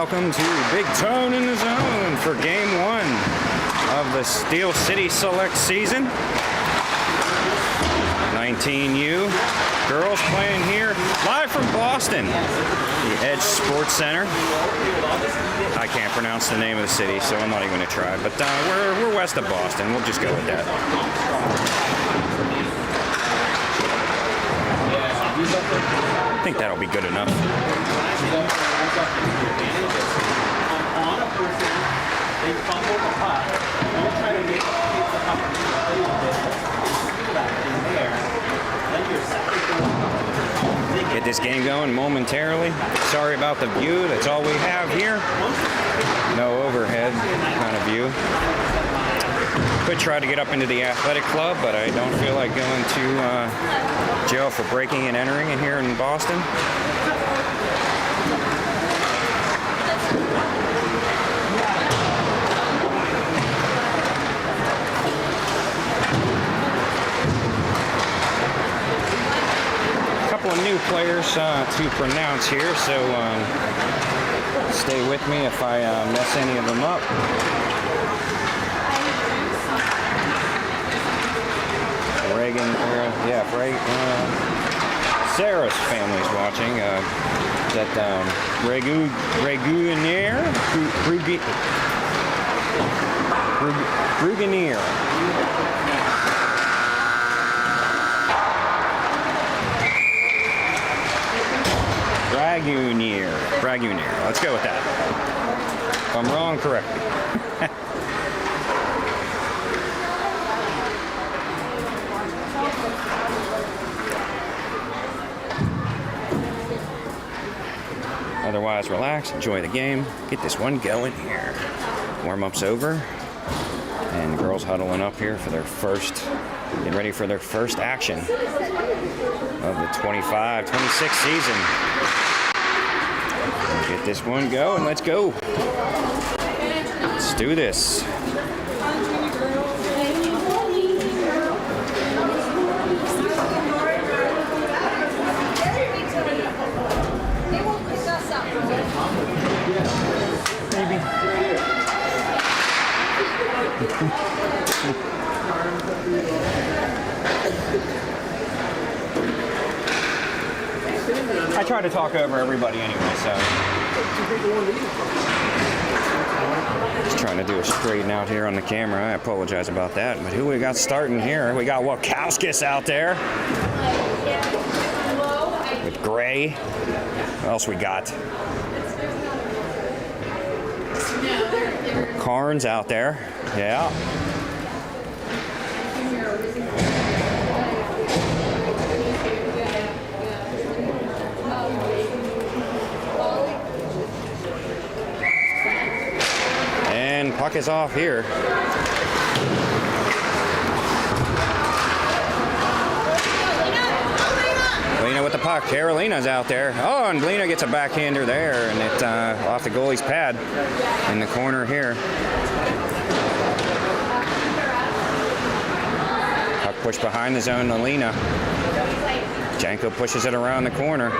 welcome to Big Tone in the Zone for Game 1 of the Steel City Select season. 19U girls playing here live from Boston, the Edge Sports Center. I can't pronounce the name of the city, so I'm not even going to try, but we're west of Boston. We'll just go with that. I think that'll be good enough. Get this game going momentarily. Sorry about the view. That's all we have here. No overhead kind of view. Could try to get up into the athletic club, but I don't feel like going to jail for breaking and entering in here in Boston. Couple of new players to pronounce here, so stay with me if I mess any of them up. Sarah's family's watching. Dragunier. Let's go with that. If I'm wrong, correct me. Otherwise, relax, enjoy the game, get this one going here. Warm-up's over, and the girls huddling up here for their getting ready for their first action of the 25-26 season. Get this one going, let's go. Let's do this. I try to talk over everybody anyway, so. Just trying to do a straighten out here on the camera. I apologize about that. But who we got starting here? We got Wachowskis out there with Gray. What else we got? Carnes out there. Yeah. And puck is off here. Lena with the puck. Carolina's out there. Oh, and Lena gets a backhander there, and it's off the goalie's pad in the corner here. Puck pushed behind the zone to Lena. Janko pushes it around the corner.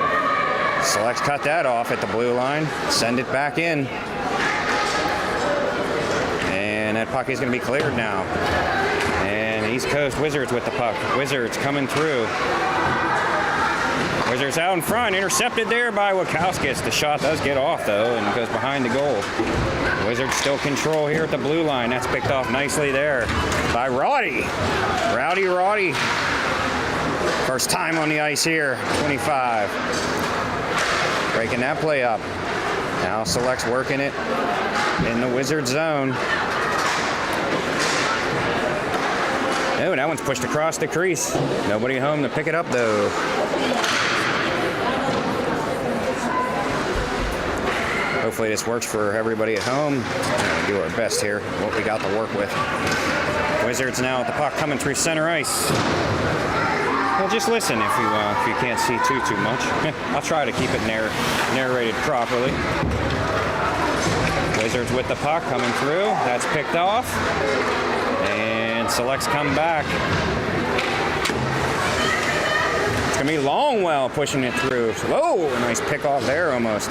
Selects cut that off at the blue line. Send it back in. And that puck is going to be cleared now. And East Coast Wizards with the puck. Wizards coming through. Wizards out in front, intercepted there by Wachowskis. The shot does get off, though, and goes behind the goal. Wizards still control here at the blue line. That's picked off nicely there by Roddy. Roddy. First time on the ice here, 25. Breaking that play up. Now Select's working it in the Wizard zone. Oh, that one's pushed across the crease. Nobody home to pick it up, though. Hopefully this works for everybody at home. We're gonna do our best here, what we got to work with. Wizards now with the puck coming through center ice. Well, just listen if you can't see too much. I'll try to keep it narrated properly. Wizards with the puck coming through. That's picked off. And Selects come back. It's going to be Longwell pushing it through. Oh, a nice pick off there almost.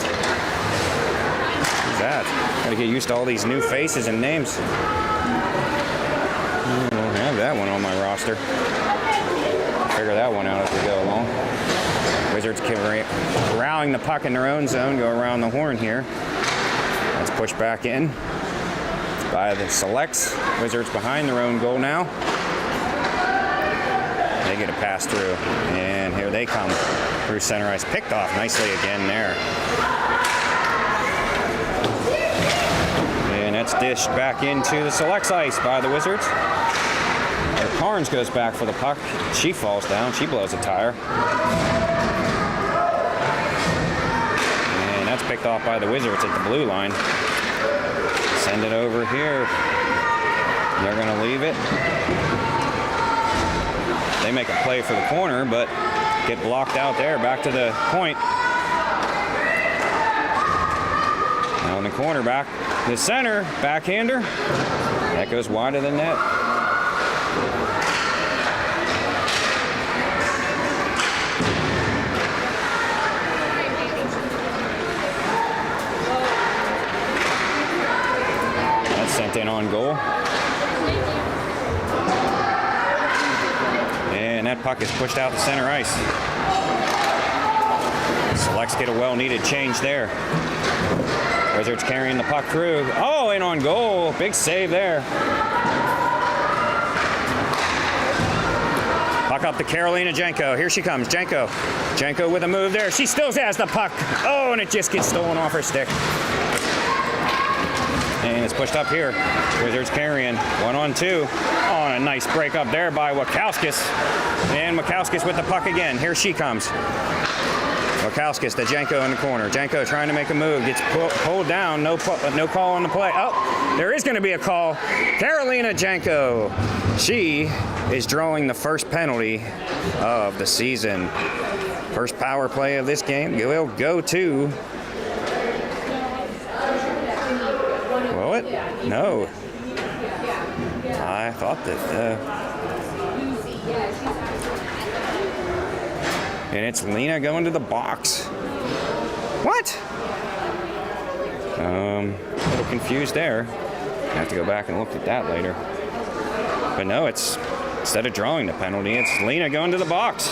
that. Gotta get used to all these new faces and names. I don't have that one on my roster. Figure that one out as we go along. Wizards corralling the puck in their own zone, go around the horn here. Let's push back in by the Selects. Wizards behind their own goal now. They get a pass through, and here they come through center ice. Picked off nicely again there. And that's dished back into the Selects ice by the Wizards. Carnes goes back for the puck. She falls down. She blows a tire. And that's picked off by the Wizards at the blue line. Send it over here. They're going to leave it. They make a play for the corner, but get blocked out there. Back to the point. Now in the corner, back the center. Backhander. That goes wide of the net. Sent in on goal. And that puck is pushed out to center ice. Selects get a well-needed change there. Wizards carrying the puck through. Oh, in on goal. Big save there. Puck up to Karolina Janko. Here she comes. Janko. Janko with a move there. She still has the puck. Oh, and it just gets stolen off her stick. And it's pushed up here. Wizards carrying 1-on-2. Oh, and a nice break up there by Wachowskis. And Wachowskis with the puck again. Here she comes. Wachowskis to Janko in the corner. Janko trying to make a move. Gets pulled down. No call on the play. Oh, there is going to be a call. Karolina Janko. She is drawing the first penalty of the season. First power play of this game will go to... What? No. I thought that. And it's Lena going to the box. What? A little confused there. I have to go back and look at that later. But no, it's instead of drawing the penalty, it's Lena going to the box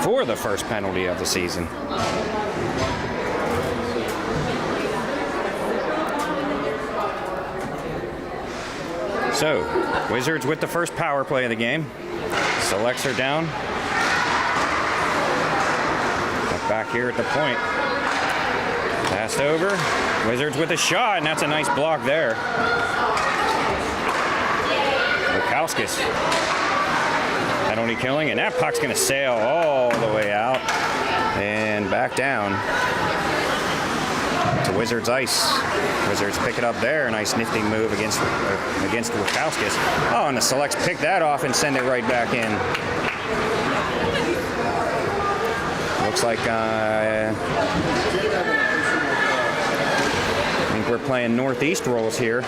for the first penalty of the season. So, Wizards with the first power play of the game. Selects her down. Back here at the point. Passed over. Wizards with a shot, and that's a nice block there. Wachowskis. Penalty killing, and that puck's going to sail all the way out and back down to Wizards ice. Wizards pick it up there. Nice nifty move against Wachowskis. Oh, and the Selects pick that off and send it right back in. Looks like I think we're playing Northeast rules here,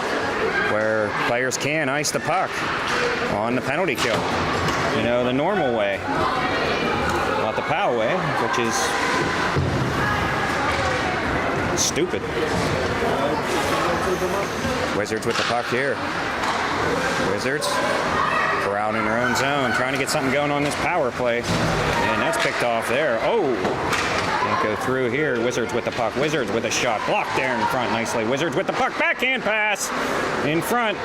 where players can ice the puck on the penalty kill. You know, the normal way, not the POW way, which is stupid. Wizards with the puck here. Wizards corralled in their own zone, trying to get something going on this power play. And that's picked off there. Oh, can't go through here. Wizards with the puck. Wizards with a shot. Blocked there in front nicely. Wizards with the puck. Backhand pass in front.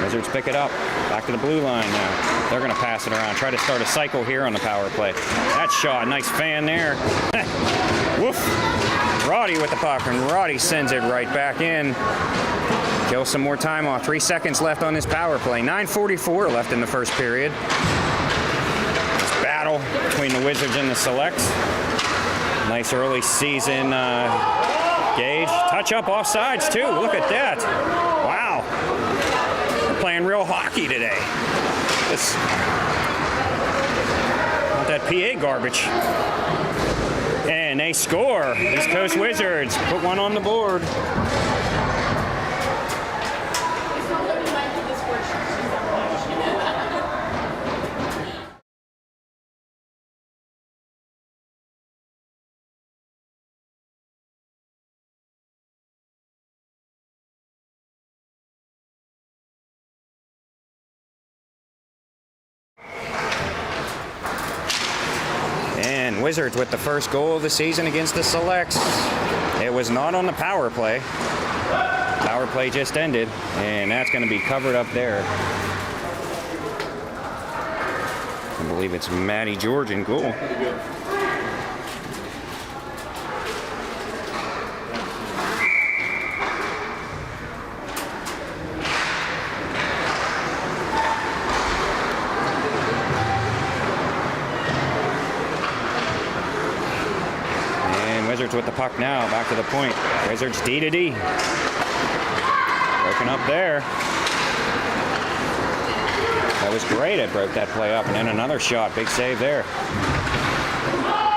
Wizards pick it up. Back to the blue line now. They're going to pass it around. Try to start a cycle here on the power play. That shot. Nice fan there. Woof. Roddy with the puck, and Roddy sends it right back in. Kill some more time off. 3 seconds left on this power play. 9:44 left in the first period. This battle between the Wizards and the Selects. Nice early season gauge. Touch up offsides too. Look at that. Wow. We're playing real hockey today. Not that PA garbage. And they score. East Coast Wizards put one on the board. Wizards with the first goal of the season against the Selects. It was not on the power play. Power play just ended, and that's going to be covered up there. I believe it's Maddie George in goal. Wizards with the puck now, back to the point. Wizards D to D. Broken up there. That was great. It broke that play up. And then another shot. Big save there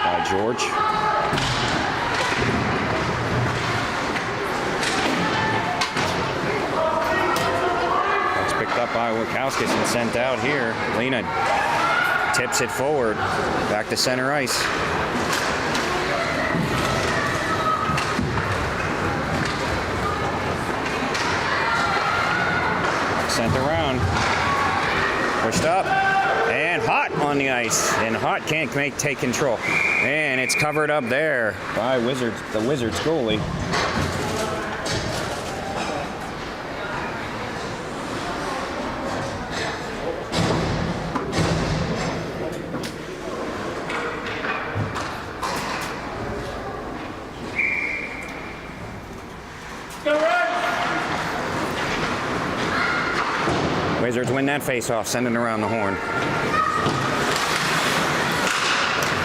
by George. That's picked up by Wachowskis and sent out here. Lena tips it forward. Back to center ice. Sent around, pushed up, and Hot on the ice, and Hot can't take control, and it's covered up there by the Wizards goalie. Wizards win that face-off, sending around the horn.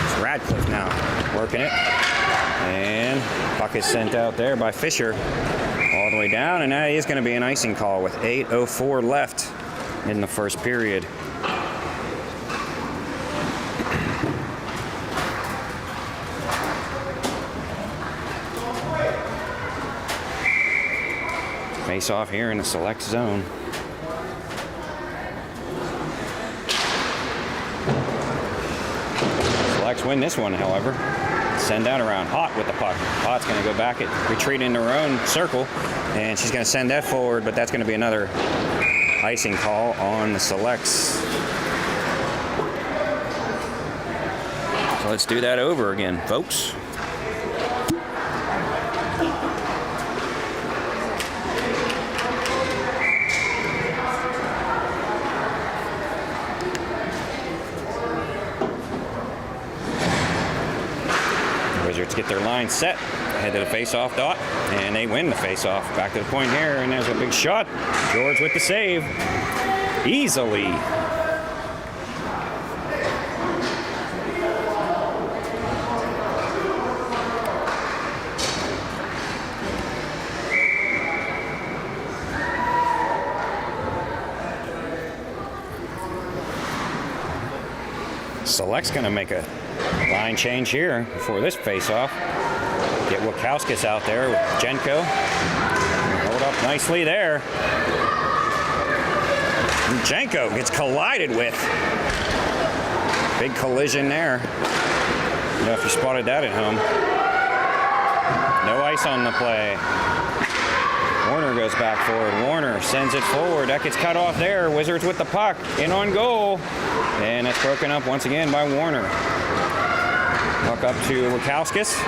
It's Radcliffe now, working it. And puck is sent out there by Fisher. All the way down, and that is going to be an icing call with 8:04 left in the first period. Face-off here in the select zone. Win this one, however. Send out around. Hot with the puck. Hot's going to go back at retreat into her own circle, and she's going to send that forward, but that's going to be another icing call on the Selects. So let's do that over again, folks. Wizards get their line set, head to the face-off dot, and they win the face-off. Back to the point here, and there's a big shot. George with the save. Easily. Select's going to make a line change here before this face-off. Get Wachowskis out there with Jenko. Hold up nicely there. And Jenko gets collided with. Big collision there. I don't know if you spotted that at home. No ice on the play. Warner goes back forward. Warner sends it forward. That gets cut off there. Wizards with the puck. In on goal. And it's broken up once again by Warner. Puck up to Wachowskis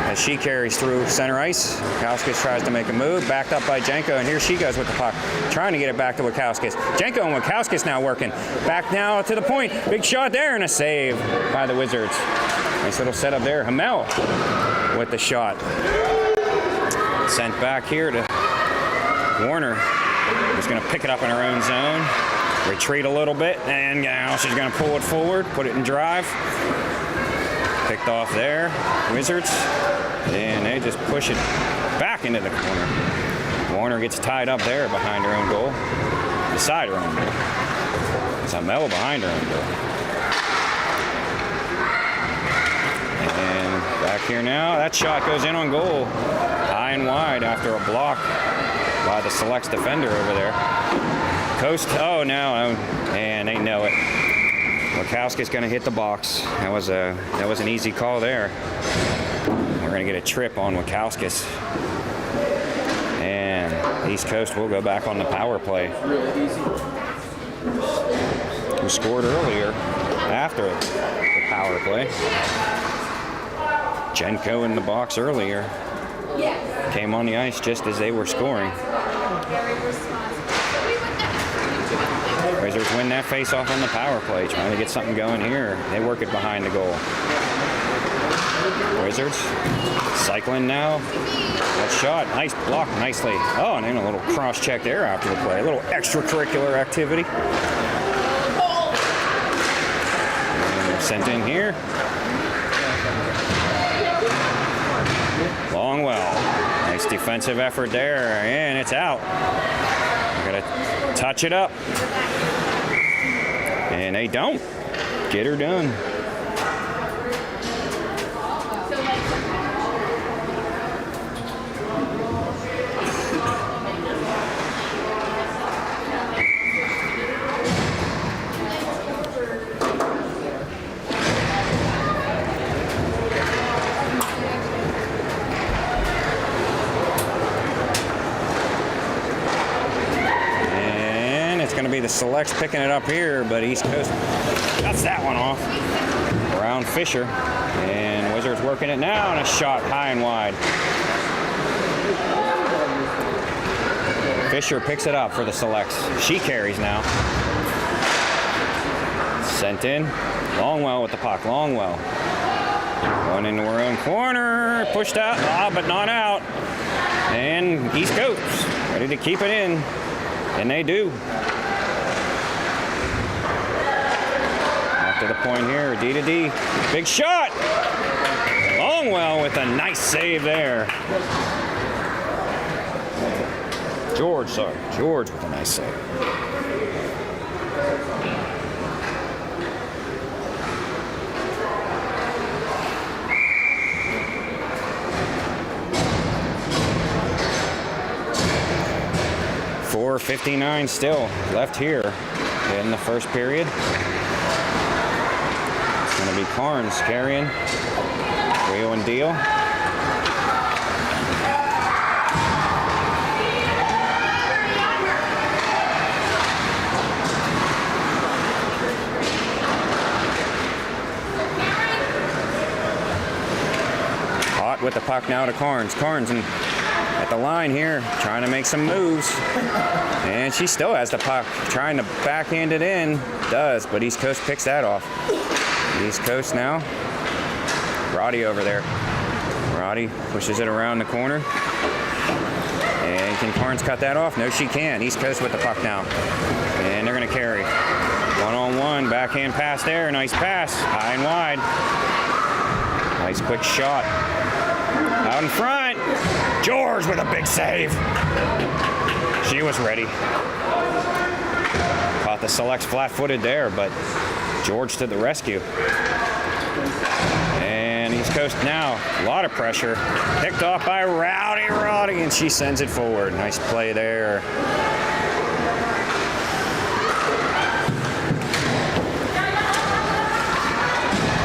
as she carries through center ice. Wachowskis tries to make a move, backed up by Jenko, and here she goes with the puck, trying to get it back to Wachowskis. Jenko and Wachowskis now working. Back now to the point. Big shot there and a save by the Wizards. Nice little setup there. Hamel with the shot. Sent back here to Warner, who's going to pick it up in her own zone. Retreat a little bit, and now she's going to pull it forward, put it in drive. Picked off there, Wizards, and they just push it back into the corner. Warner gets tied up there behind her own goal, beside her own goal. It's Hamel behind her own goal. And back here now, that shot goes in on goal, high and wide after a block by the Selects defender over there. Coast, oh no, and they know it. Wachowski's going to hit the box. That was an easy call there. We're going to get a trip on Wachowskis. And East Coast will go back on the power play. Who scored earlier after the power play. Jenko in the box earlier. Came on the ice just as they were scoring. Wizards win that face-off on the power play, trying to get something going here. They work it behind the goal. Wizards cycling now. That shot, nice block, nicely. Oh, and then a little cross-check there after the play. A little extracurricular activity. And they're sent in here. Longwell. Nice defensive effort there, and it's out. Gotta touch it up. And they don't get her done. The Selects picking it up here, but East Coast cuts that one off. Around Fisher, and Wizards working it now, and a shot high and wide. Fisher picks it up for the Selects. She carries now. Sent in. Longwell with the puck. Longwell. Going into her own corner. Pushed out, but not out. And East Coast ready to keep it in. And they do. To the point here, D to D. Big shot! Longwell with a nice save there. George with a nice save. .459 still left here in the first period. Going to be Carnes carrying, wheel and deal. Hot with the puck now to Carnes. Carnes at the line here, trying to make some moves. And she still has the puck, trying to backhand it in. Does, but East Coast picks that off. East Coast now. Roddy over there. Roddy pushes it around the corner. And can Carnes cut that off? No, she can. East Coast with the puck now. And they're going to carry. One-on-one, backhand pass there. Nice pass, high and wide. Nice quick shot. Out in front. George with a big save. She was ready. Caught the Selects flat-footed there, but George to the rescue. And East Coast now, a lot of pressure. Picked off by Rowdy, and she sends it forward. Nice play there.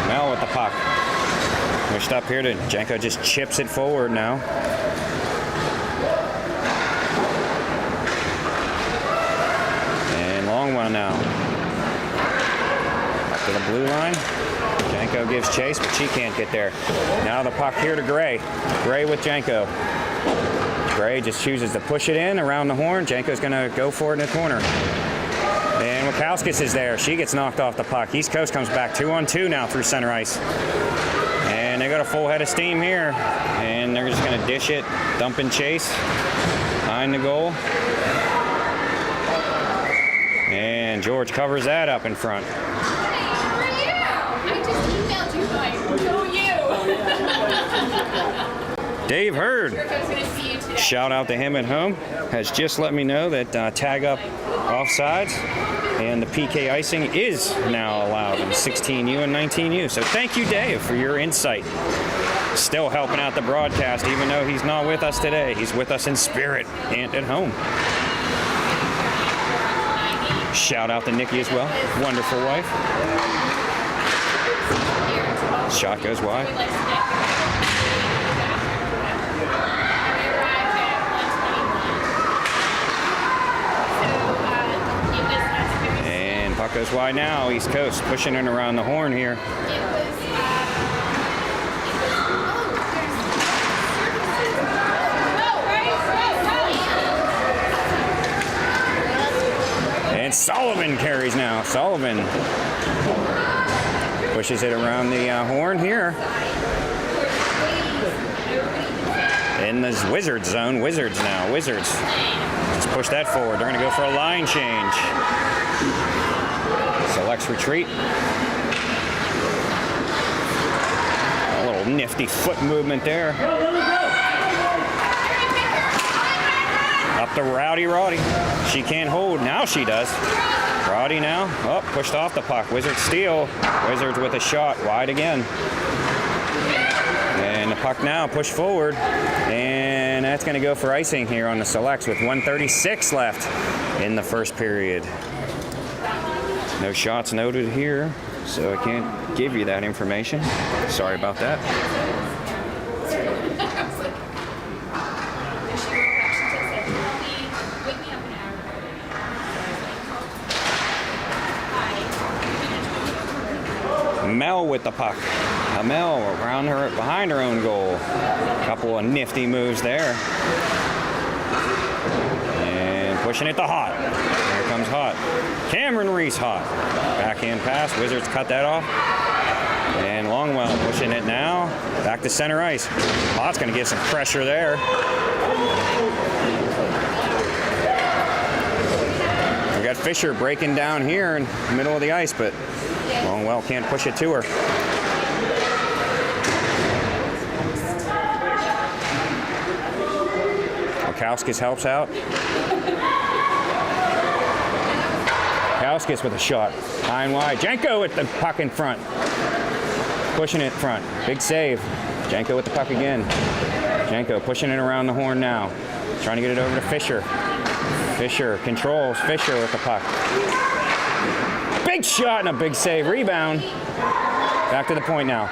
Mel with the puck. Pushed up here to Jenko, just chips it forward now. And Longwell now. To the blue line. Jenko gives chase, but she can't get there. Now the puck here to Gray. Gray with Jenko. Gray just chooses to push it in around the horn. Janko's going to go for it in the corner. And Wachowskis is there. She gets knocked off the puck. East Coast comes back 2-on-2 now through center ice. And they got a full head of steam here. And they're just going to dish it, dump and chase behind the goal. And George covers that up in front. Dave Hurd, shout out to him at home, has just let me know that tag up offsides and the PK icing is now allowed in 16U and 19U. So thank you, Dave, for your insight. Still helping out the broadcast, even though he's not with us today. He's with us in spirit and at home. Shout out to Nikki as well, wonderful wife. Shot goes wide. And puck goes wide now. East Coast pushing it around the horn here. And Sullivan carries now. Sullivan pushes it around the horn here. In the Wizards zone. Wizards now. Wizards. Just push that forward. They're going to go for a line change. Selects retreat. A little nifty foot movement there. Up to Rowdy. She can't hold. Now she does. Rowdy now. Oh, pushed off the puck. Wizards steal. Wizards with a shot. Wide again. And the puck now pushed forward. And that's going to go for icing here on the Selects with 1:36 left in the first period. No shots noted here, so I can't give you that information. Sorry about that. Mel with the puck. Mel around her, behind her own goal. A couple of nifty moves there. And pushing it to Hot. Here comes Hot. Cameron Reese Hot. Backhand pass. Wizards cut that off. And Longwell pushing it now. Back to center ice. Hot's going to get some pressure there. We got Fisher breaking down here in the middle of the ice, but Longwell can't push it to her. Kauskas helps out. Kauskas with a shot. High and wide. Janko with the puck in front. Pushing it front. Big save. Janko with the puck again. Janko pushing it around the horn now. Trying to get it over to Fisher. Fisher controls. Fisher with the puck. Big shot and a big save. Rebound. Back to the point now.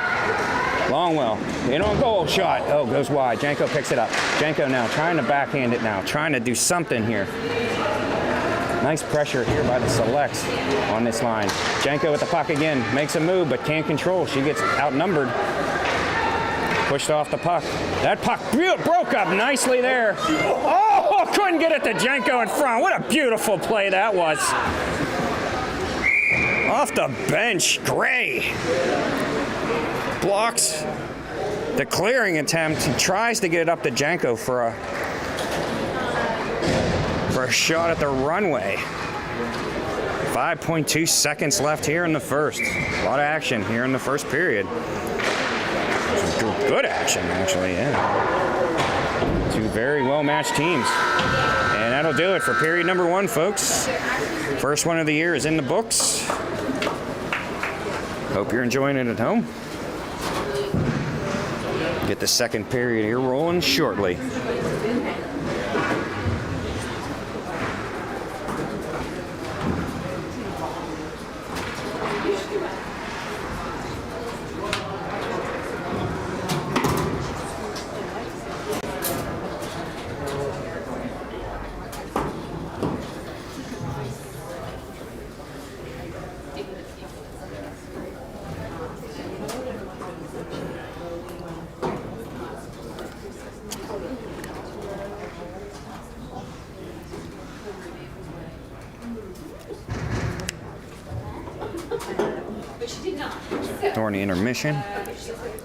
Longwell, in on goal, shot. Oh, goes wide. Janko picks it up. Janko now trying to backhand it now, trying to do something here. Nice pressure here by the Selects on this line. Janko with the puck again, makes a move but can't control. She gets outnumbered. Pushed off the puck. That puck broke up nicely there. Oh, couldn't get it to Janko in front. What a beautiful play that was. Off the bench, Gray. Blocks the clearing attempt. He tries to get it up to Janko for a shot at the runway. 5.2 seconds left here in the first. A lot of action here in the first period. Good action, actually, yeah. Two very well-matched teams. And that'll do it for period number 1, folks. First one of the year is in the books. Hope you're enjoying it at home. Get the second period here rolling shortly. During the intermission,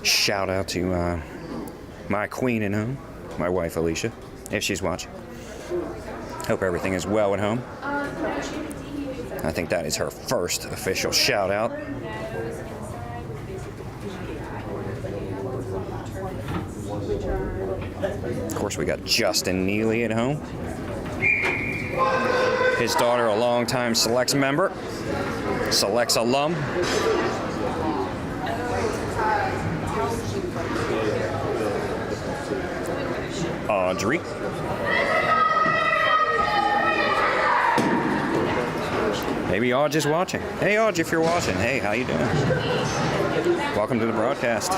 shout out to my queen at home, my wife Alicia, if she's watching. Hope everything is well at home. I think that is her first official shout out. Of course, we got Justin Neely at home. His daughter, a longtime Selects member, Selects alum. Audrey. Maybe Audrey is watching. Hey, Audrey, if you're watching. Hey, how you doing? Welcome to the broadcast.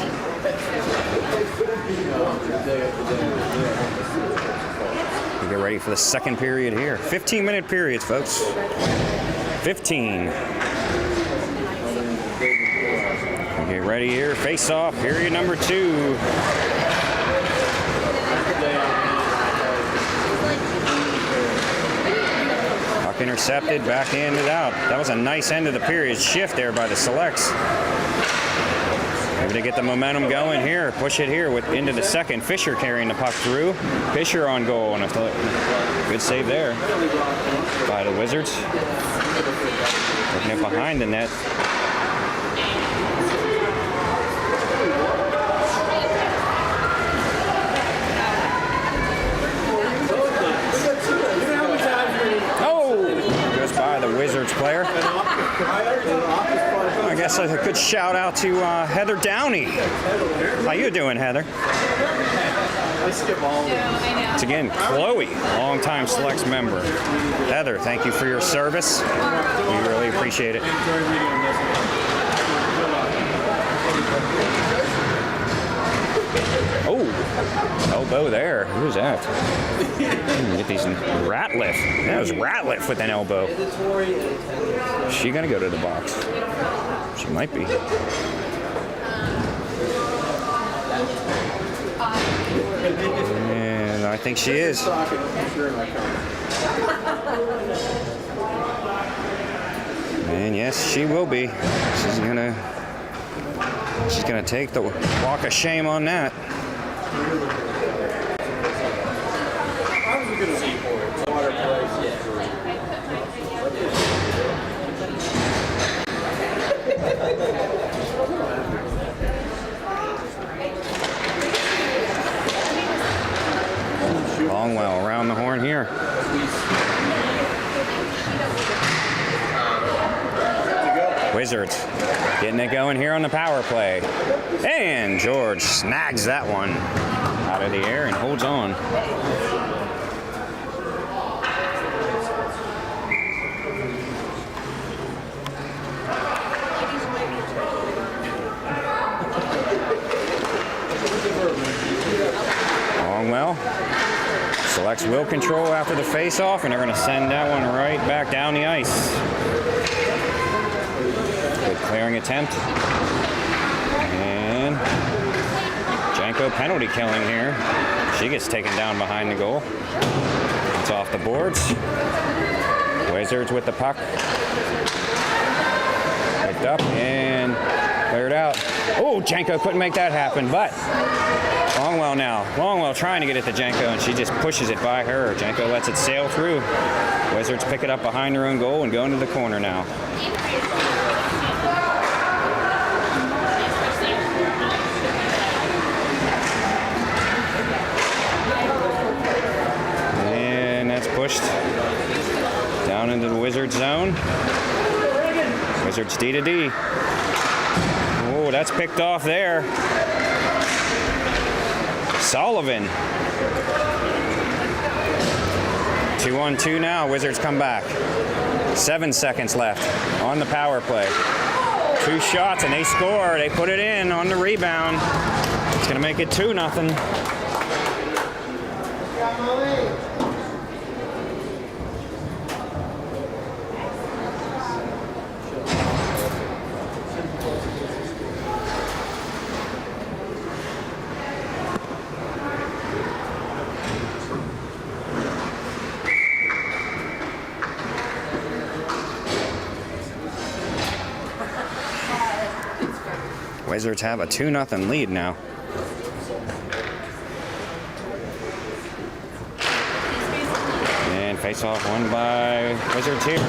We get ready for the second period here. 15-minute periods, folks. 15. We get ready here. Face off. Period number 2. intercepted, backhanded out. That was a nice end of the period shift there by the Selects. Maybe to get the momentum going here, push it here into the second. Fisher carrying the puck through. Fisher on goal, and a good save there by the Wizards. Looking it behind the net. Wizards player. I guess a good shout out to Heather Downey. How you doing, Heather? It's again Chloe, longtime Selects member. Heather, thank you for your service. We really appreciate it. Oh, elbow there. Who's that? Get these Ratliff. That was Ratliff with an elbow. Is she gonna go to the box? She might be. And I think she is. And yes, she will be. She's gonna take the walk of shame on that. Longwell around the horn here. Wizards getting it going here on the power play. And George snags that one out of the air and holds on. Longwell. Selects will control after the face-off, and they're going to send that one right back down the ice. Good clearing attempt. And Janko penalty killing here. She gets taken down behind the goal. It's off the boards. Wizards with the puck. Picked up and cleared out. Oh, Janko couldn't make that happen, but Longwell now. Longwell trying to get it to Janko, and she just pushes it by her. Janko lets it sail through. Wizards pick it up behind their own goal and go into the corner now. And that's pushed down into the Wizards zone. Wizards D to D. Oh, that's picked off there. Sullivan. 2-on-2 now. Wizards come back. 7 seconds left on the power play. 2 shots and they score. They put it in on the rebound. It's going to make it 2-0. Wizards have a 2-0 lead now. And face-off won by Wizards here.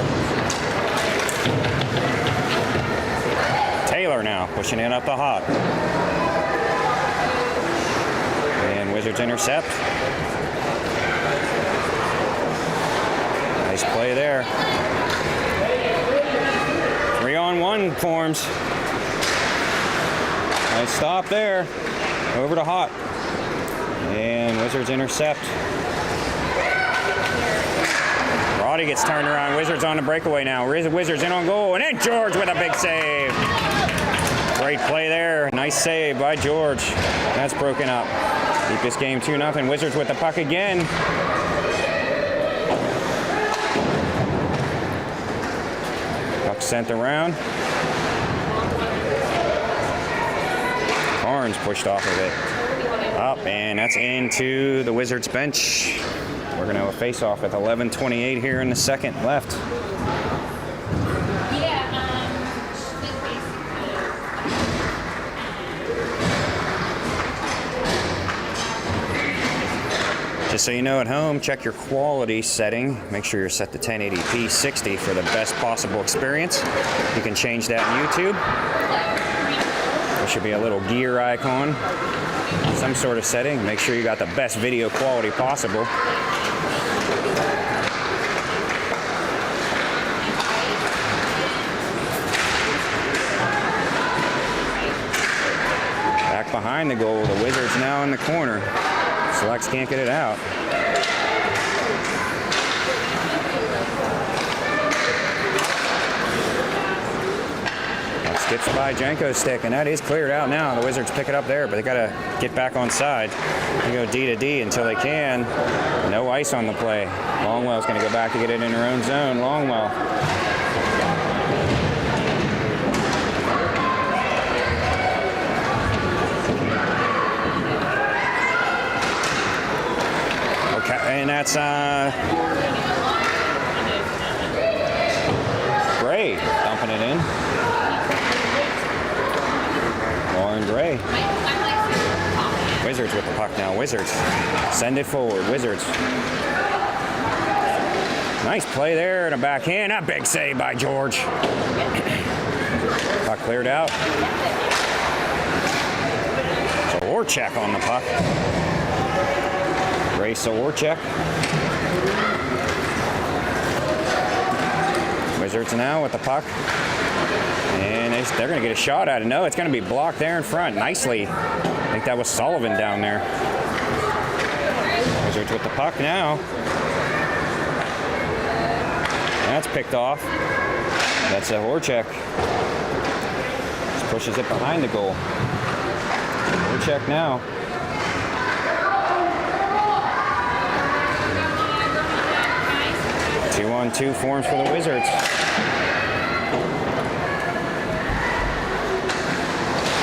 Taylor now pushing it up the hop. And Wizards intercept. Nice play there. 3-on-1 forms. Nice stop there. Over to Hot. And Wizards intercept. Roddy gets turned around. Wizards on the breakaway now. Wizards in on goal. And then George with a big save. Great play there. Nice save by George. That's broken up. Keep this game 2-0. Wizards with the puck again. Puck sent around. Barnes pushed off of it. Up, and that's into the Wizards bench, where we're going to face off with 11:28 here in the second left. Just so you know at home, check your quality setting. Make sure you're set to 1080p 60 for the best possible experience. You can change that in YouTube. There should be a little gear icon, some sort of setting. Make sure you got the best video quality possible. Back behind the goal, the Wizards now in the corner. Selects can't get it out. That skips by Janko's stick, and that is cleared out now. The Wizards pick it up there, but they got to get back on side. They go D to D until they can. No ice on the play. Longwell's going to go back to get it in her own zone. Longwell. And that's Gray dumping it in. Lauren Gray. Wizards with the puck now. Wizards send it forward. Wizards. Nice play there and a backhand. A big save by George. Puck cleared out. Zaworchek on the puck. Ray Zaworchek. Wizards now with the puck. And they're going to get a shot at it. No, it's going to be blocked there in front. Nicely. I think that was Sullivan down there. Wizards with the puck now. That's picked off. That's Zaworchek. Just pushes it behind the goal. Zaworchek now. 2-on-2 forms for the Wizards.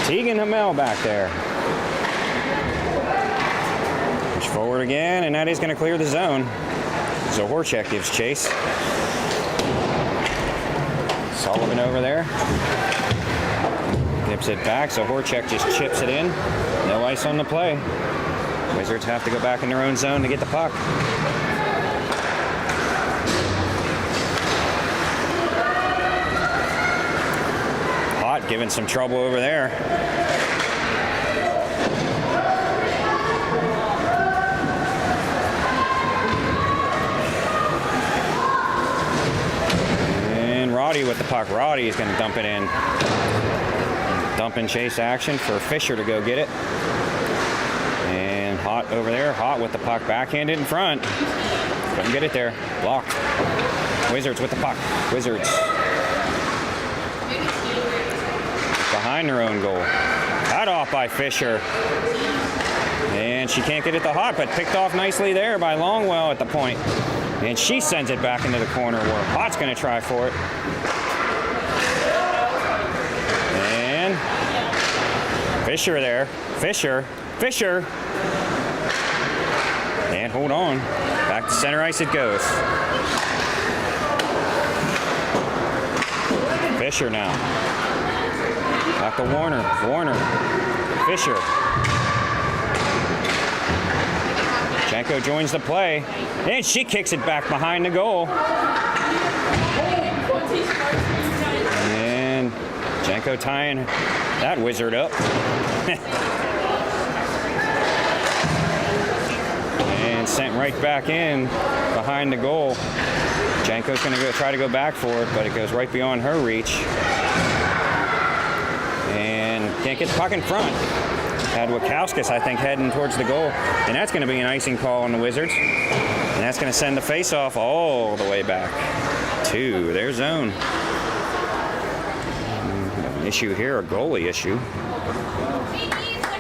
Tegan Hamel back there. Push forward again, and that is going to clear the zone. Zaworchek gives chase. Sullivan over there. Nips it back, Zaworchek just chips it in. No ice on the play. Wizards have to go back in their own zone to get the puck. Giving some trouble over there. And Roddy with the puck. Roddy is going to dump it in. Dump and chase action for Fisher to go get it. And Hot over there. Hot with the puck backhanded in front. Couldn't get it there. Blocked. Wizards with the puck. Wizards. Behind her own goal. Cut off by Fisher. And she can't get it to Hot, but picked off nicely there by Longwell at the point. And she sends it back into the corner where Hot's going to try for it. And Fisher there. Fisher. And hold on. Back to center ice it goes. Fisher now. Back to Warner. Fisher. Janko joins the play. And she kicks it back behind the goal. And Janko tying that Wizard up. And sent right back in behind the goal. Janko's going to try to go back for it, but it goes right beyond her reach. And can't get the puck in front. Had Wachowskis, I think, heading towards the goal. And that's going to be an icing call on the Wizards. And that's going to send the face-off all the way back to their zone. An issue here, a goalie issue.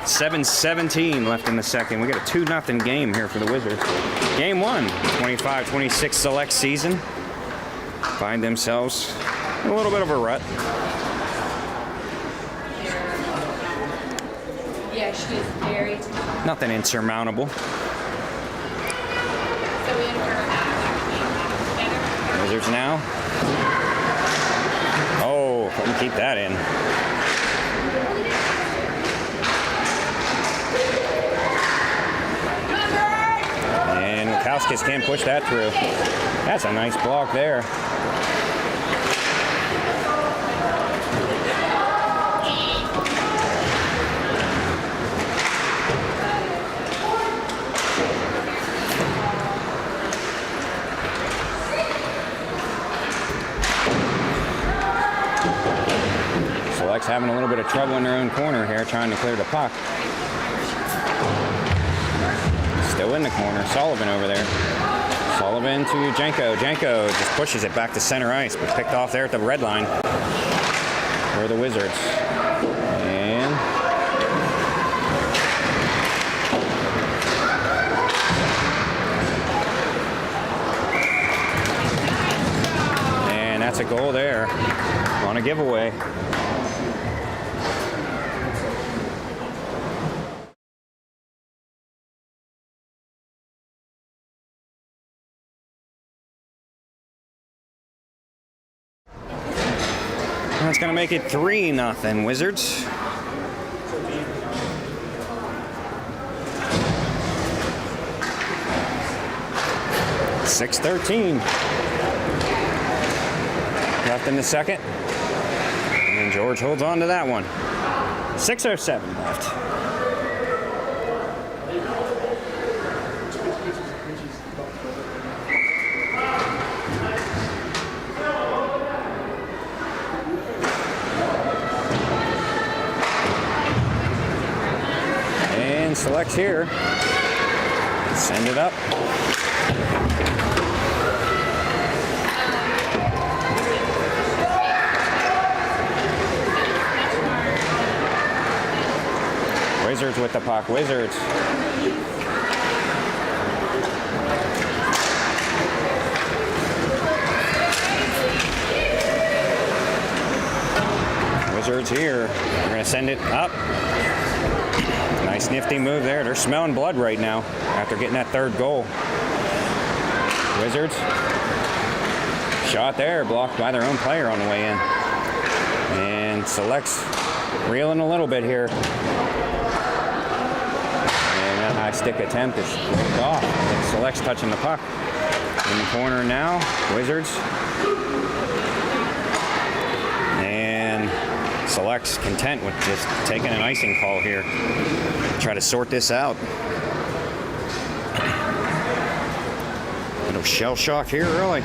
7:17 left in the second. We got a 2-0 game here for the Wizards. Game 1, 25-26 select season. Find themselves in a little bit of a rut. Yeah, she is very tough. Nothing insurmountable. So we Wizards now. Oh, couldn't keep that in. And Wachowskis can't push that through. That's a nice block there. Select's having a little bit of trouble in their own corner here, trying to clear the puck. Still in the corner. Sullivan over there. Sullivan to Janko. Janko just pushes it back to center ice, but picked off there at the red line for the Wizards. And that's a goal there on a giveaway. That's going to make it 3-0 Wizards. .6:13 left in the second. And George holds on to that one. 6:07 left. Selects here. Send it up. Wizards with the puck. Wizards. Wizards here. They're going to send it up. Nice nifty move there. They're smelling blood right now after getting that third goal. Wizards. Shot there, blocked by their own player on the way in. And Select's reeling a little bit here. And that high stick attempt is ripped off. Select's touching the puck. In the corner now, Wizards. And Select's content with just taking an icing call here. Try to sort this out. Little shell shock here early.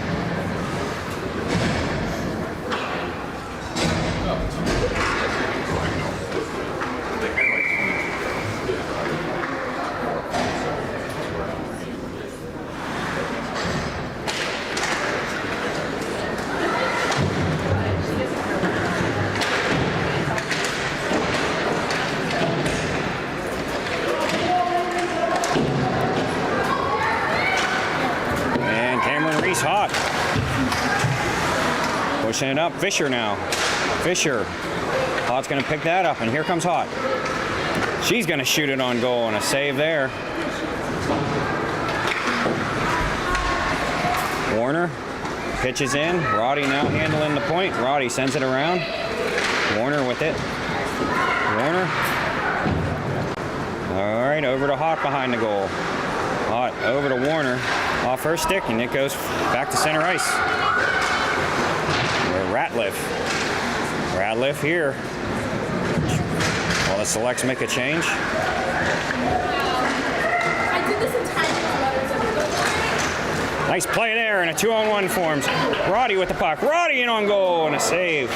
Hot. Pushing it up. Fisher now. Fisher. Hot's going to pick that up, and here comes Hot. She's going to shoot it on goal, and a save there. Warner pitches in. Roddy now handling the point. Roddy sends it around. Warner with it. Warner. All right, over to Hot behind the goal. Hot over to Warner. Off her stick, and it goes back to center ice. Ratliff. Ratliff here. While the Selects make a change. Nice play there, and a 2-on-1 forms. Roddy with the puck. Roddy in on goal, and a save.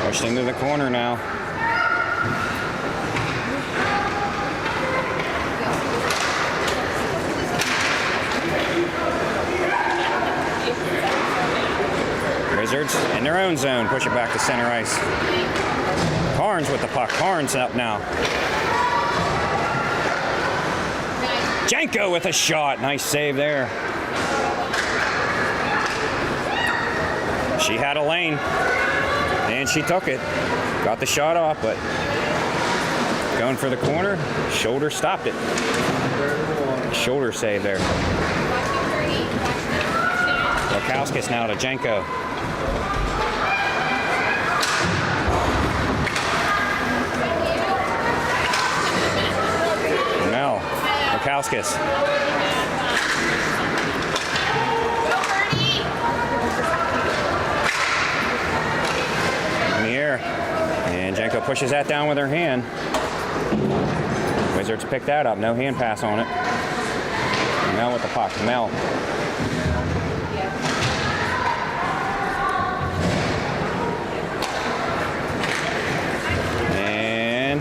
Pushed into the corner now. Wizards in their own zone. Push it back to center ice. Carnes with the puck. Carnes up now. Janko with a shot. Nice save there. She had a lane. And she took it. Got the shot off, but going for the corner. Shoulder stopped it. Shoulder save there. Wachowskis now to Jenko. Mel. Wachowskis. In the air. And Jenko pushes that down with her hand. Wizards pick that up. No hand pass on it. Mel with the puck. Mel. And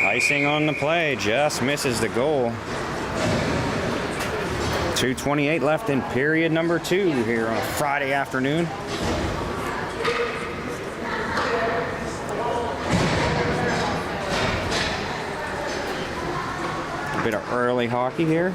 icing on the play. Just misses the goal. 2:28 left in period number 2 here on a Friday afternoon. Bit of early hockey here.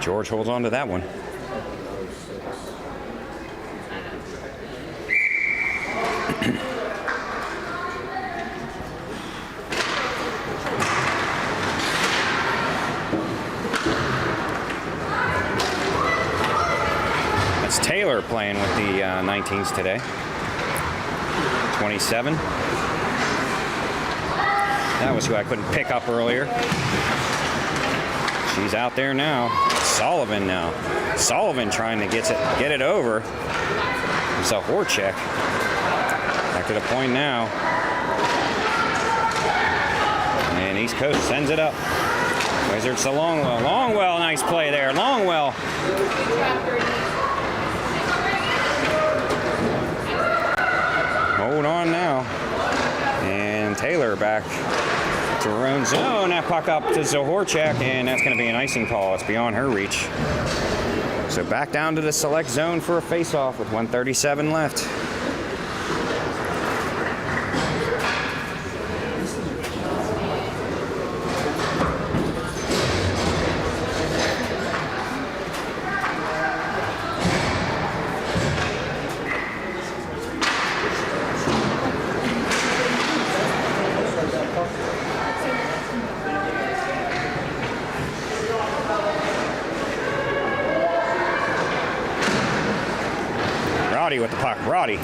George holds on to that one. Taylor playing with the 19s today. 27. That was who I couldn't pick up earlier. She's out there now. Sullivan now. Sullivan trying to get it over. Zahorchek. Back to the point now. And East Coast sends it up. Wizards to Longwell. Longwell, nice play there. Longwell. Hold on now. And Taylor back to her own zone. That puck up to Zahorchek, and that's going to be an icing call. It's beyond her reach. So back down to the select zone for a face-off with 1:37 left. With the puck. Roddy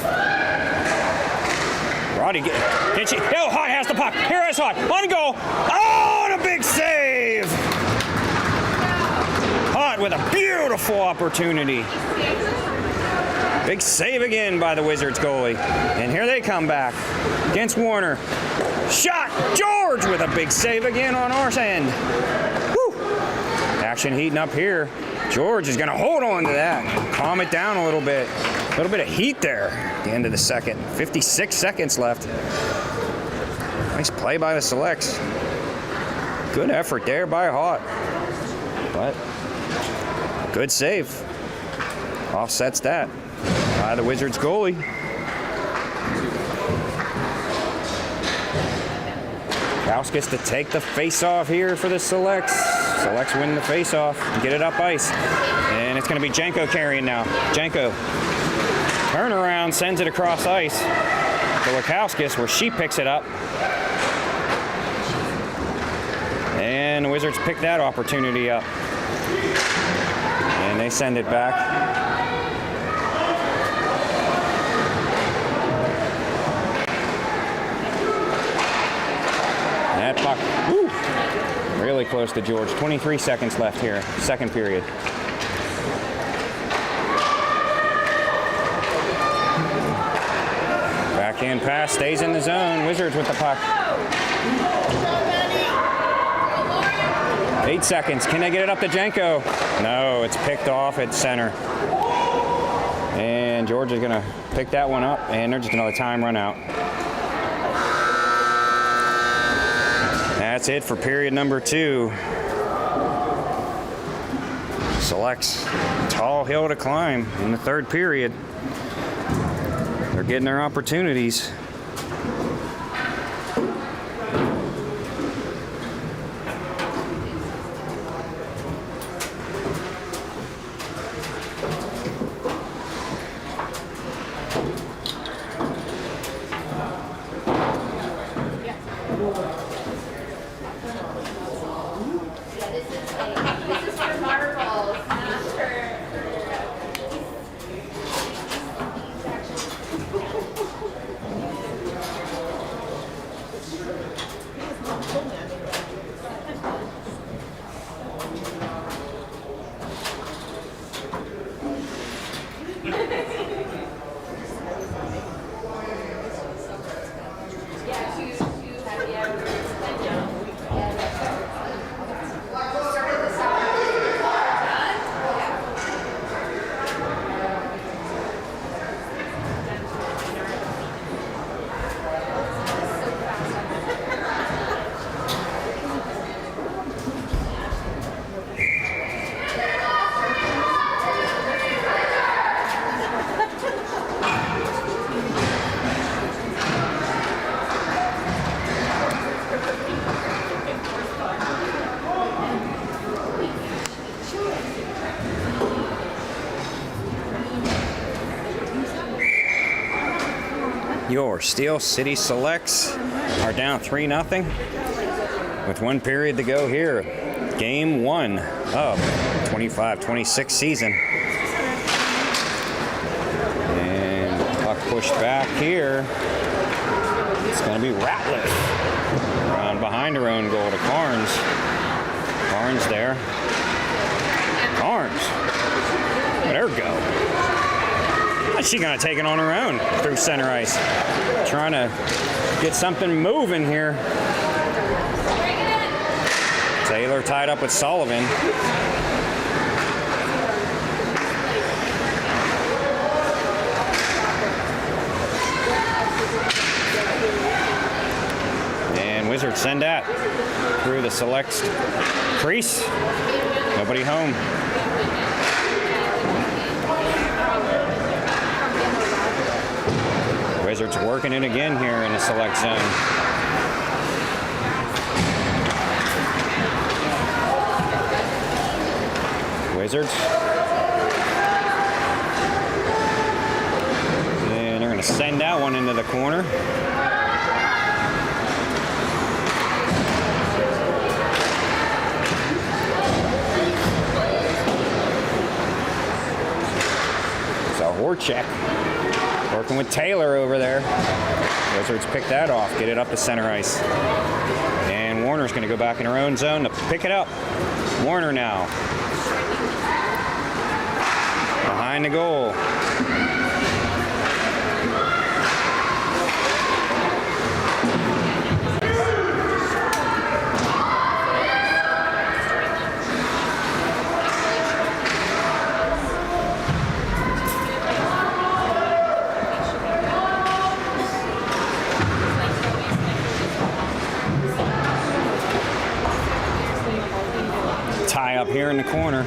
get she? Oh, Hot has the puck. Here is Hot. On goal. Oh, and a big save. Hot with a beautiful opportunity. Big save again by the Wizards goalie. And here they come back against Warner. Shot. George with a big save again on our end. Woo. Action heating up here. George is going to hold on to that. Calm it down a little bit. A little bit of heat there at the end of the second. 56 seconds left. Nice play by the Selects. Good effort there by Hot. But good save. Offsets that by the Wizards goalie. Wachowskis to take the face-off here for the Selects. Selects win the face-off and get it up ice. And it's going to be Jenko carrying now. Jenko. Turnaround, sends it across ice to Wachowskis, where she picks it up. And the Wizards pick that opportunity up. And they send it back. That puck, woo, really close to George. 23 seconds left here, second period. Backhand pass, stays in the zone. Wizards with the puck. 8 seconds. Can they get it up to Jenko? No, it's picked off at center. And George is going to pick that one up, and there's just another time run out. That's it for period number 2. Selects tall hill to climb in the third period. They're getting their opportunities. Your Steel City Selects are down 3-0 with 1 period to go here. Game 1 of 25-26 season. And puck pushed back here. It's going to be Ratliff. Around behind her own goal to Carnes. Carnes there. Carnes. Let her go. How's she going to take it on her own through center ice? Trying to get something moving here. Taylor tied up with Sullivan. And Wizards send that through the Selects crease. Nobody home. Wizards working it again here in the Select zone. Wizards. And they're going to send that one into the corner. So Horchak working with Taylor over there. Wizards pick that off, get it up to center ice. And Warner's going to go back in her own zone to pick it up. Warner now. Behind the goal. Tie up here in the corner.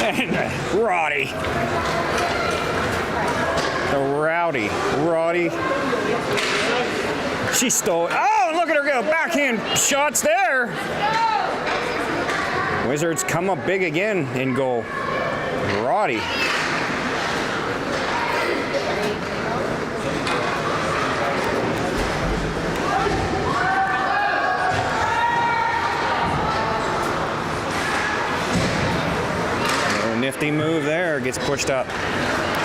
And Roddy. The Rowdy. She stole it. Oh, look at her go. Backhand shots there. Wizards come up big again in goal. Roddy. Nifty move there, gets pushed up.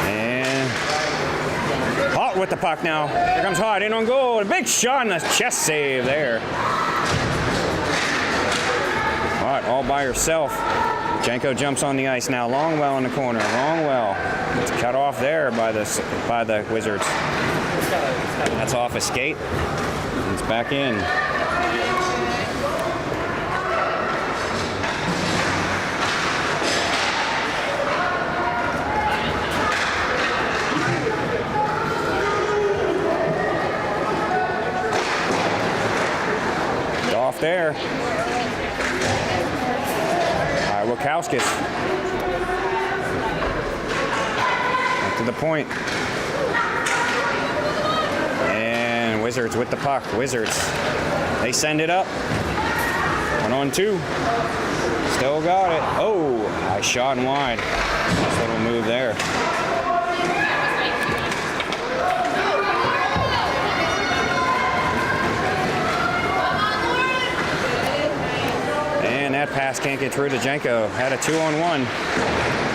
And Hart with the puck now. Here comes Hart in on goal. A big shot and a chest save there. Hart all by herself. Janko jumps on the ice now. Longwell in the corner. Longwell. It's cut off there by the Wizards. That's off a skate. It's back in. There. All right, Wachowskis. Up to the point. And Wizards with the puck. Wizards. They send it up. 1-on-2. Still got it. Oh, I shot and wide. Nice little move there. That pass can't get through to Janko. Had a 2-on-1.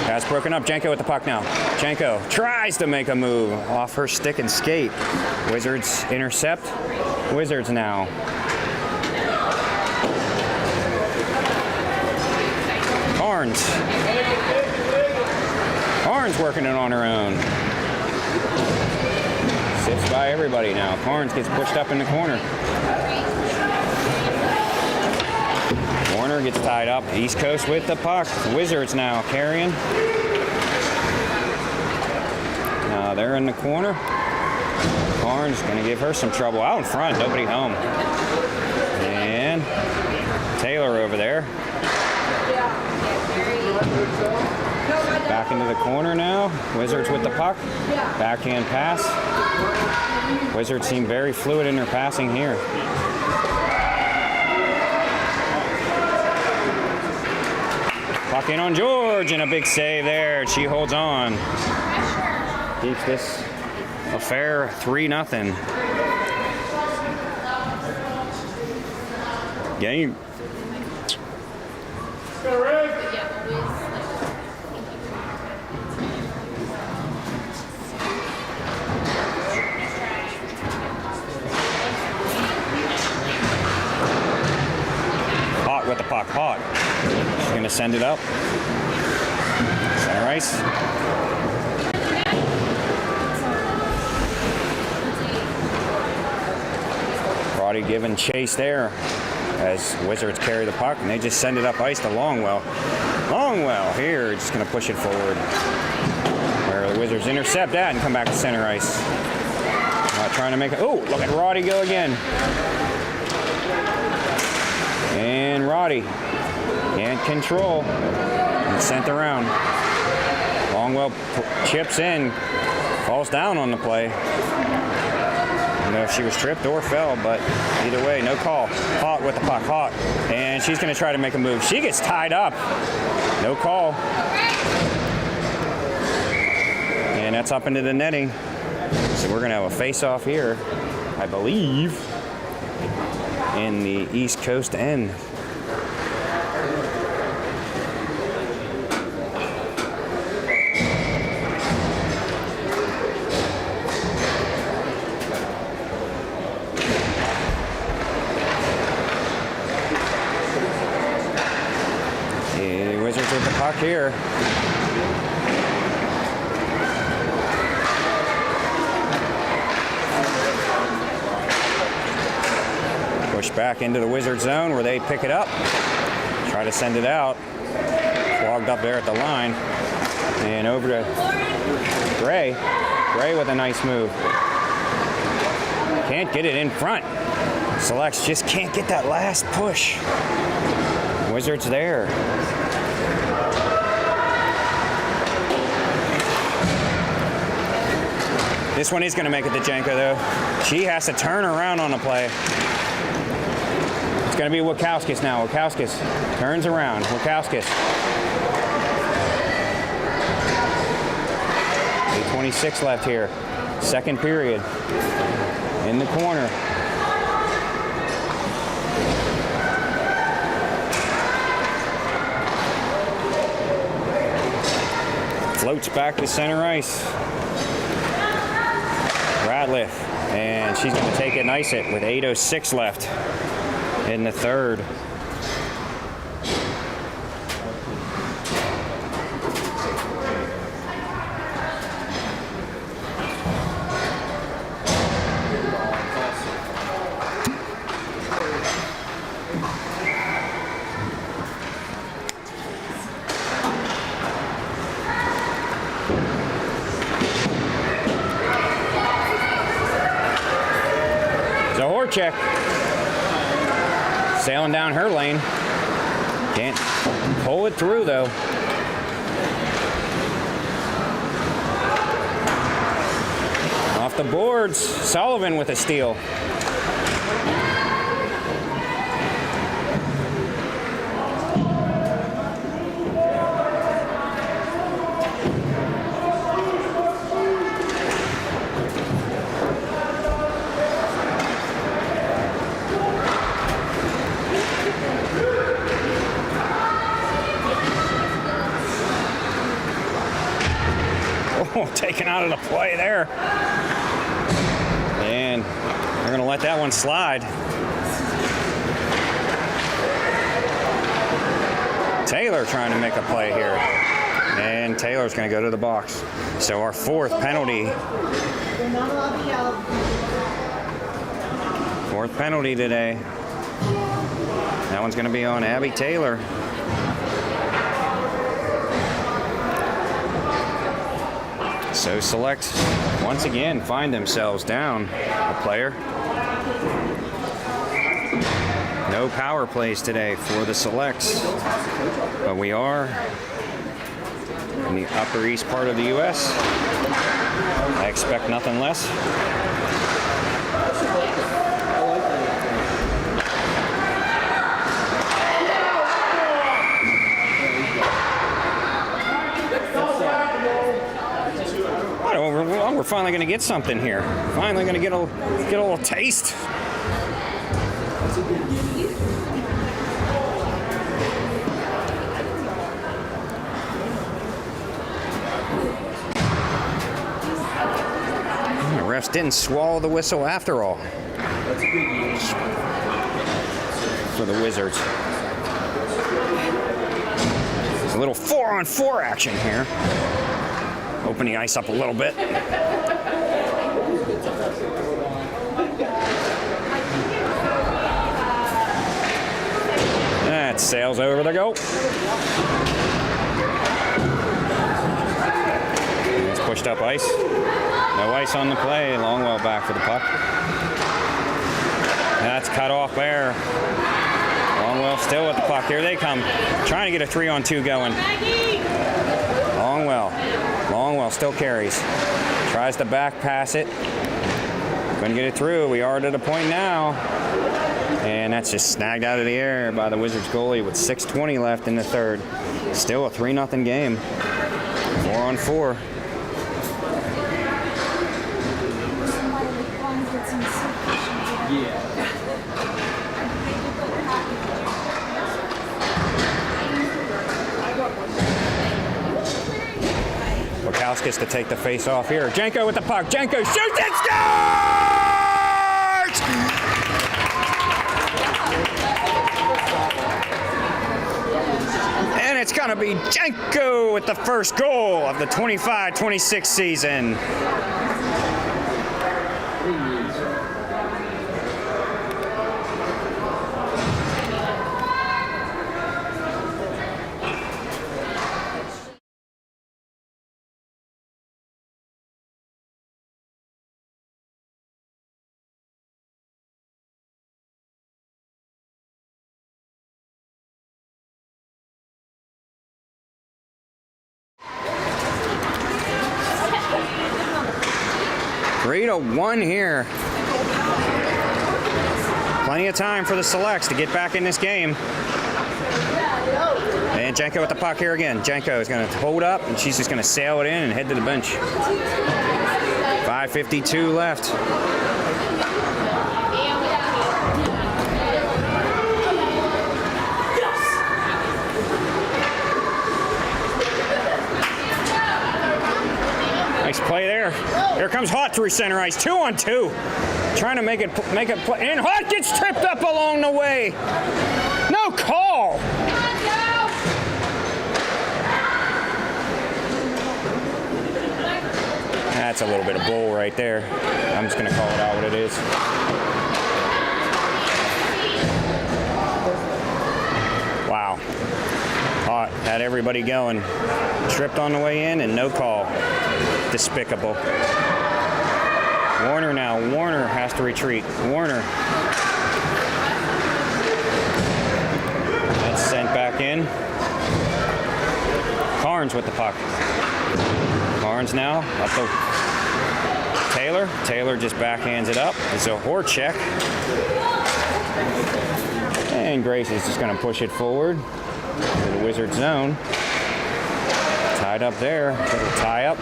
Pass broken up. Janko with the puck now. Janko tries to make a move off her stick and skate. Wizards intercept. Wizards now. Carnes. Carnes working it on her own. Sits by everybody now. Carnes gets pushed up in the corner. Warner gets tied up. East Coast with the puck. Wizards now carrying. Now they're in the corner. Carnes going to give her some trouble. Out in front, nobody home. And Taylor over there. Back into the corner now. Wizards with the puck. Backhand pass. Wizards seem very fluid in their passing here. Puck in on George, and a big save there. She holds on. Keeps this affair, 3-0. Game. Hot with the puck, hot. She's gonna send it up. Center ice. Roddy giving chase there as Wizards carry the puck, and they just send it up ice to Longwell. Longwell here, just gonna push it forward. Where the Wizards intercept that and come back to center ice. Not trying to make it. Oh, look at Roddy go again. And Roddy can't control. And sent around. Longwell chips in, falls down on the play. I don't know if she was tripped or fell, but either way, no call. Hot with the puck, hot. And she's going to try to make a move. She gets tied up. No call. And that's up into the netting. So we're going to have a face-off here, I believe, in the East Coast end. The Wizards with the puck here. Push back into the Wizard zone where they pick it up. Try to send it out. Clogged up there at the line. And over to Gray. Gray with a nice move. Can't get it in front. Selects just can't get that last push. Wizards there. This one is going to make it to Jenko though. She has to turn around on the play. It's going to be Wachowskis now. Wachowskis turns around. Wachowskis. 8:26 left here. Second period. In the corner. Floats back to center ice. Ratliff. And she's going to take it and ice it with 8:06 left in the third. Zahorchek sailing down her lane. Can't pull it through though. Off the boards, Sullivan with a steal. Oh, taken out of the play there. And they're going to let that one slide. Taylor trying to make a play here. And Taylor's going to go to the box. So our fourth penalty. Fourth penalty today. That one's going to be on Abby Taylor. So Select, once again, find themselves down a player. No power plays today for the Selects, but we are in the upper east part of the U.S. I expect nothing less. We're finally going to get something here. Finally going to get a little taste. The refs didn't swallow the whistle after all. For the Wizards. It's a little 4-on-4 action here. Open the ice up a little bit. That sails over the goal. It's pushed up ice. No ice on the play. Longwell back for the puck. That's cut off there. Longwell still with the puck. Here they come. Trying to get a 3-on-2 going. Longwell still carries. Tries to back pass it. Couldn't get it through. We are at a point now. And that's just snagged out of the air by the Wizards goalie with 6:20 left in the third. Still a 3-0 game. 4-on-4. Wachowskis to take the face off here. Janko with the puck. Janko shoots and scores! And it's going to be Janko with the first goal of the 25-26 season. Three to 1 here. Plenty of time for the Selects to get back in this game. And Janko with the puck here again. Janko is going to hold up, and she's just going to sail it in and head to the bench. 5:52 left. Nice play there. Here comes Hart through center ice. 2-on-2. Trying to make it play. And Hart gets tripped up along the way. No call. That's a little bit of bull right there. I'm just going to call it out what it is. Wow. Hart had everybody going. Tripped on the way in and no call. Despicable. Warner now. Warner has to retreat. Warner. That's sent back in. Carnes with the puck. Carnes now up to Taylor. Taylor just backhands it up. It's a Horchek. And Grace is just going to push it forward to the Wizard zone. Tied up there. Little tie up.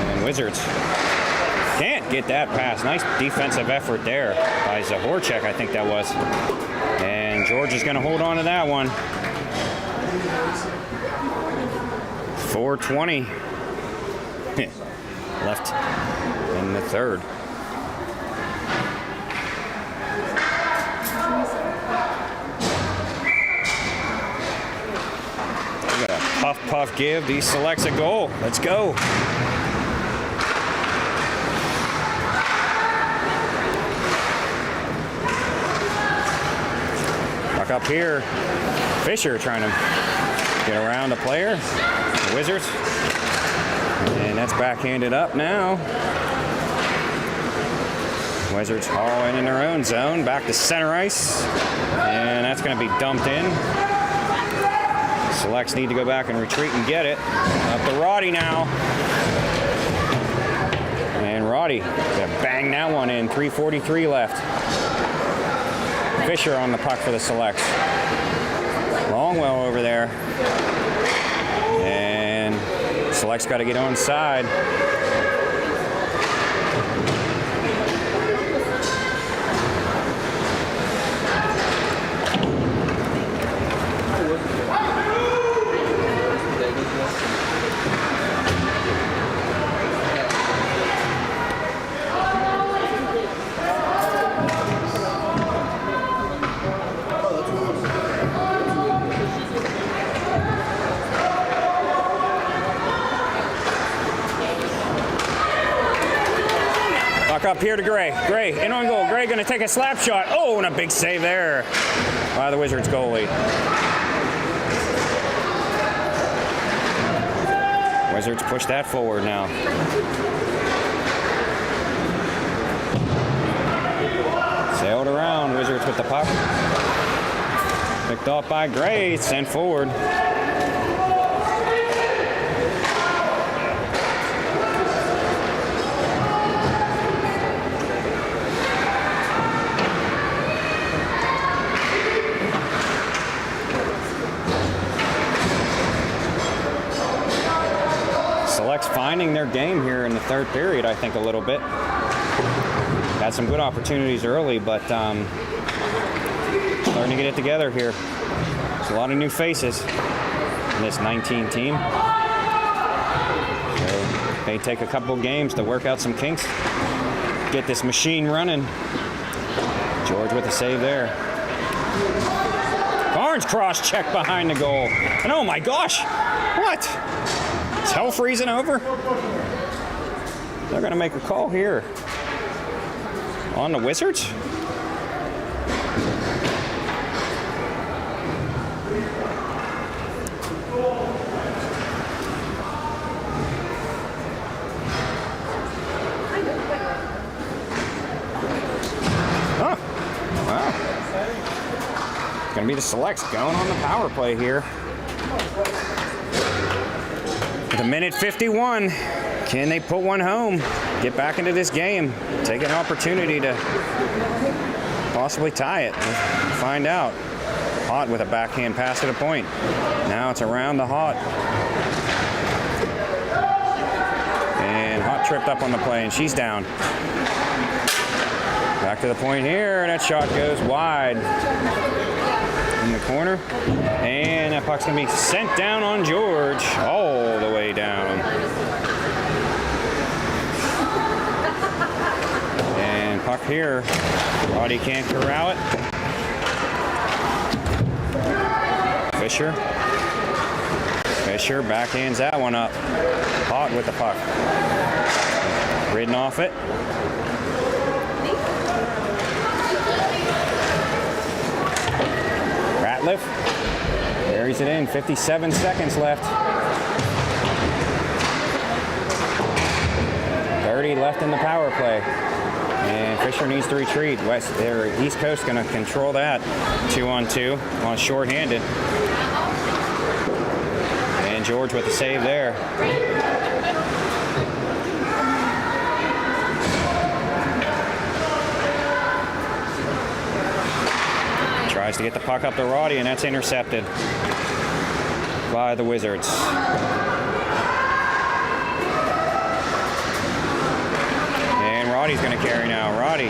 And Wizards can't get that pass. Nice defensive effort there by Zahorchek, I think that was. And George is going to hold on to that one. 4:20 left in the third. We're gonna puff give. These Selects a goal. Let's go. Puck up here. Fisher trying to get around the player. The Wizards. And that's backhanded up now. Wizards hauling in their own zone. Back to center ice. And that's going to be dumped in. Selects need to go back and retreat and get it. Up to Roddy now. And Roddy going to bang that one in. 3:43 left. Fisher on the puck for the Selects. Long well over there. And Selects got to get on side. Up here to Gray. Gray in on goal. Gray going to take a slap shot. Oh, and a big save there by the Wizards goalie. Wizards push that forward now. Sailed around. Wizards with the puck. Picked off by Gray. Sent forward. Finding their game here in the third period, I think, a little bit. Had some good opportunities early, but starting to get it together here. There's a lot of new faces in this 19 team. So they take a couple games to work out some kinks, get this machine running. George with a save there. Barnes cross check behind the goal. And oh my gosh, what? Is hell freezing over? They're going to make a call here on the Wizards. Huh. Wow. It's going to be the Selects going on the power play here. With a minute 51, can they put one home? Get back into this game. Take an opportunity to possibly tie it. We'll find out. Hott with a backhand pass to the point. Now it's around the Hott. And Hott tripped up on the play, and she's down. Back to the point here, and that shot goes wide. In the corner, and that puck's gonna be sent down on George, all the way down. And puck here, Roddy can't corral it. Fisher backhands that one up. Hott with the puck, ridden off it. Ratliff carries it in. 57 seconds left. 30 left in the power play. And Fisher needs to retreat. East Coast going to control that. 2-on-2 on shorthanded. And George with the save there. Tries to get the puck up to Roddy, and that's intercepted by the Wizards. And Roddy's going to carry now. Roddy,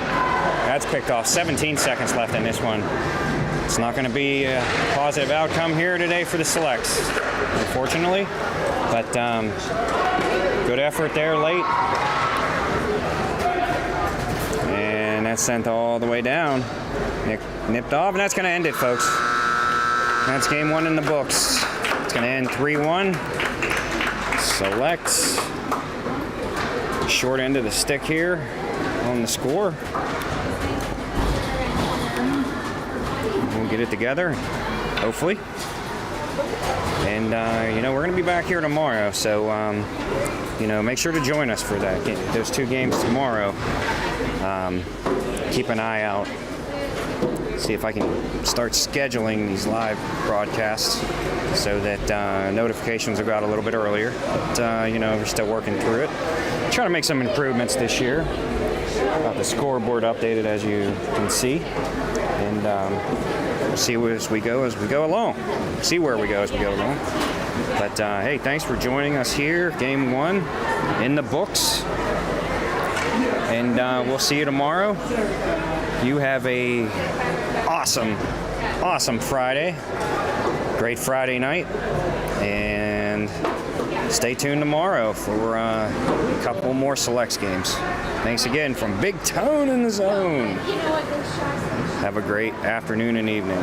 that's picked off. 17 seconds left in this one. It's not going to be a positive outcome here today for the Selects, unfortunately. But good effort there late. And that's sent all the way down. Nick nipped off, and that's going to end it, folks. That's game one in the books. It's going to end 3-1. Selects. Short end of the stick here on the score. We'll get it together, hopefully. And, we're going to be back here tomorrow, so, make sure to join us for that. Those two games tomorrow. Keep an eye out. See if I can start scheduling these live broadcasts so that notifications will go out a little bit earlier. But, we're still working through it. Trying to make some improvements this year. Got the scoreboard updated, as you can see, and we'll see as we go along. See where we go as we go along. But hey, thanks for joining us here. Game 1 in the books, and we'll see you tomorrow. You have a awesome Friday. Great Friday night, and stay tuned tomorrow for a couple more selects games. Thanks again from Big Tone in the Zone. Have a great afternoon and evening.